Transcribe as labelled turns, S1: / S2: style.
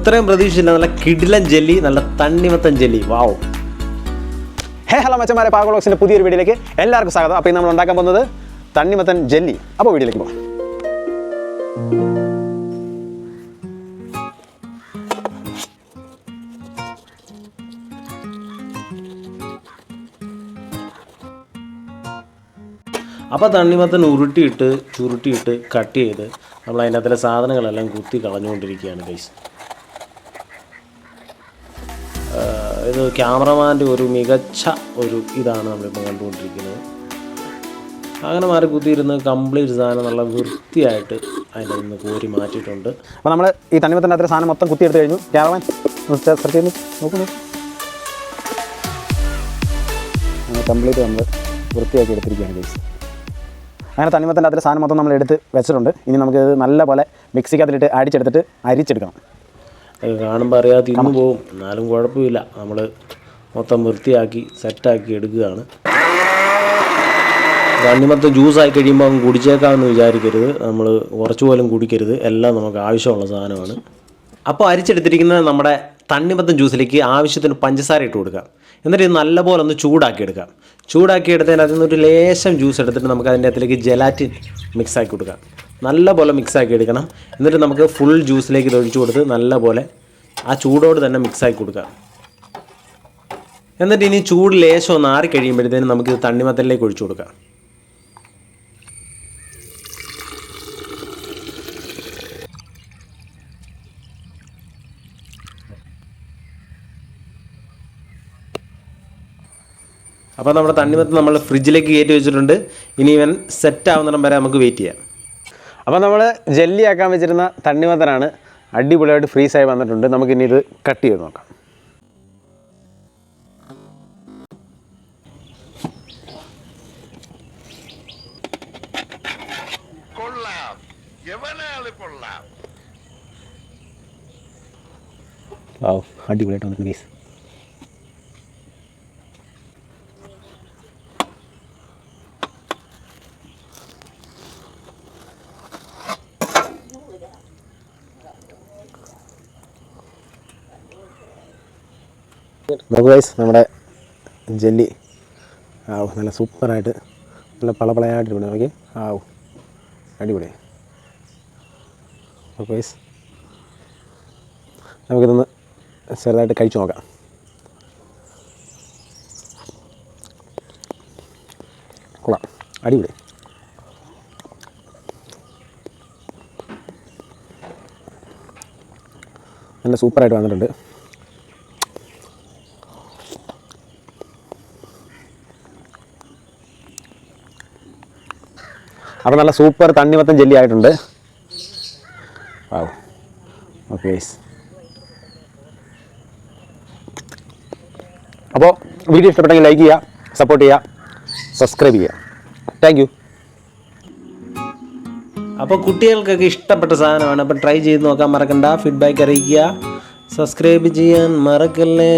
S1: ഇത്രയും പ്രതീക്ഷയില്ല. നല്ല കിടിലൻ ജെല്ലി, നല്ല തണ്ണിമത്തൻ ജെല്ലി. വാവ്.
S2: ഹലോ മച്ചന്മാരെ, പാക് വ്ളോഗ്സിൻ്റെ പുതിയൊരു വീഡിയോയിലേക്ക് എല്ലാവർക്കും സ്വാഗതം. അപ്പോൾ ഇന്ന് നമ്മൾ ഉണ്ടാക്കാൻ പോകുന്നത് തണ്ണിമത്തൻ ജെല്ലി. അപ്പോൾ വീഡിയോയിലേക്ക് പോകാം.
S1: അപ്പോൾ തണ്ണിമത്തൻ ചുരുട്ടിയിട്ട് കട്ട് ചെയ്ത് നമ്മൾ അതിൻ്റെ അകത്തിലെ സാധനങ്ങളെല്ലാം കുത്തി കളഞ്ഞുകൊണ്ടിരിക്കുകയാണ് ഗൈസ്. ഇത് ക്യാമറമാൻ്റെ ഒരു മികച്ച ഇതാണ് നമ്മളിപ്പോൾ കണ്ടുകൊണ്ടിരിക്കുന്നത്. അങ്ങനെ മാറി കുത്തിയിരുന്ന് കംപ്ലീറ്റ് സാധനം നല്ല വൃത്തിയായിട്ട് അതിൻ്റെ നിന്ന് കോരി മാറ്റിയിട്ടുണ്ട്.
S2: അപ്പോൾ നമ്മൾ ഈ തണ്ണിമത്തൻ്റെ അത്ര സാധനം മൊത്തം കുത്തിയെടുത്ത് കഴിഞ്ഞു. ക്യാമറമാൻ നോക്കുന്നു, കംപ്ലീറ്റ് നമ്മൾ വൃത്തിയാക്കി എടുത്തിരിക്കുകയാണ് ഗൈസ്. അങ്ങനെ തണ്ണിമത്തൻ്റെ അത്ര സാധനം മൊത്തം നമ്മൾ എടുത്ത് വെച്ചിട്ടുണ്ട്. ഇനി നമുക്ക് ഇത് നല്ലപോലെ മിക്സിക്കകത്തിലിട്ട് അരിച്ചെടുത്തിട്ട് അരിച്ചെടുക്കണം.
S1: കാണുമ്പോൾ അറിയാതെ ഇന്ന് പോവും, എന്നാലും കുഴപ്പമില്ല. നമ്മൾ മൊത്തം വൃത്തിയാക്കി സെറ്റാക്കി എടുക്കുകയാണ്. തണ്ണിമത്തൻ ജ്യൂസായി കഴിയുമ്പോൾ അങ്ങ് കുടിച്ചേക്കാമെന്ന് വിചാരിക്കരുത്. നമ്മൾ കുറച്ച് പോലും കുടിക്കരുത്. എല്ലാം നമുക്ക് ആവശ്യമുള്ള സാധനമാണ്. അപ്പോൾ അരിച്ചെടുത്തിരിക്കുന്ന നമ്മുടെ തണ്ണിമത്തൻ ജ്യൂസിലേക്ക് ആവശ്യത്തിന് പഞ്ചസാര ഇട്ട് കൊടുക്കാം. എന്നിട്ട് ഇത് നല്ലപോലെ ഒന്ന് ചൂടാക്കിയെടുക്കാം. ചൂടാക്കിയെടുത്തതിന് അതിൽ നിന്നൊരു ലേശം ജ്യൂസ് എടുത്തിട്ട് നമുക്ക് അതിൻ്റെ അകത്തിലേക്ക് ജെലാറ്റിൻ മിക്സാക്കി കൊടുക്കാം. നല്ലപോലെ മിക്സാക്കി എടുക്കണം. എന്നിട്ട് നമുക്ക് ഫുൾ ജ്യൂസിലേക്ക് ഇത് ഒഴിച്ചു കൊടുത്ത് നല്ലപോലെ ആ ചൂടോട് തന്നെ മിക്സാക്കി കൊടുക്കാം. എന്നിട്ട് ഇനി ചൂട് ലേശം ഒന്ന് ആറി കഴിയുമ്പോഴത്തേനും നമുക്കിത് തണ്ണിമത്തനിലേക്ക് ഒഴിച്ചു കൊടുക്കാം. അപ്പോൾ നമ്മുടെ തണ്ണിമത്തൻ നമ്മൾ ഫ്രിഡ്ജിലേക്ക് കയറ്റി വെച്ചിട്ടുണ്ട്. ഇനി ഇവൻ സെറ്റ് ആവുന്നിടം വരെ നമുക്ക് വെയിറ്റ് ചെയ്യാം.
S2: അപ്പോൾ നമ്മൾ ജെല്ലി ആക്കാൻ വെച്ചിരുന്ന തണ്ണിമത്തനാണ് അടിപൊളിയായിട്ട് ഫ്രീസായി വന്നിട്ടുണ്ട്. നമുക്കിനി ഇത് കട്ട് ചെയ്ത് നോക്കാം. അടിപൊളിയായിട്ട് വന്നിട്ടുണ്ട് ഗൈസ്. നോക്കൂ ഗൈസ്, നമ്മുടെ ജെല്ലി നല്ല സൂപ്പറായിട്ട് നല്ല പളപളയായിട്ടിരിക്കണം. നോക്കി അടിപൊളി. നോക്കൂ ഗൈസ്, നമുക്കിതൊന്ന് ചെറുതായിട്ട് കഴിച്ചു നോക്കാം. കൊള്ളാം, അടിപൊളി. നല്ല സൂപ്പറായിട്ട് വന്നിട്ടുണ്ട്. അപ്പോൾ നല്ല സൂപ്പർ തണ്ണിമത്തൻ ജെല്ലി ആയിട്ടുണ്ട്. ഓക്കെ. അപ്പോൾ വീഡിയോ ഇഷ്ടപ്പെട്ടെങ്കിൽ ലൈക്ക് ചെയ്യുക, സപ്പോർട്ട് ചെയ്യുക, സബ്സ്ക്രൈബ് ചെയ്യുക. Thank you.
S1: അപ്പോൾ കുട്ടികൾക്കൊക്കെ ഇഷ്ടപ്പെട്ട സാധനമാണ്. അപ്പോൾ ട്രൈ ചെയ്ത് നോക്കാൻ മറക്കണ്ട. ഫീഡ്ബാക്ക് അറിയിക്കുക, സബ്സ്ക്രൈബ് ചെയ്യാൻ മറക്കല്ലേ.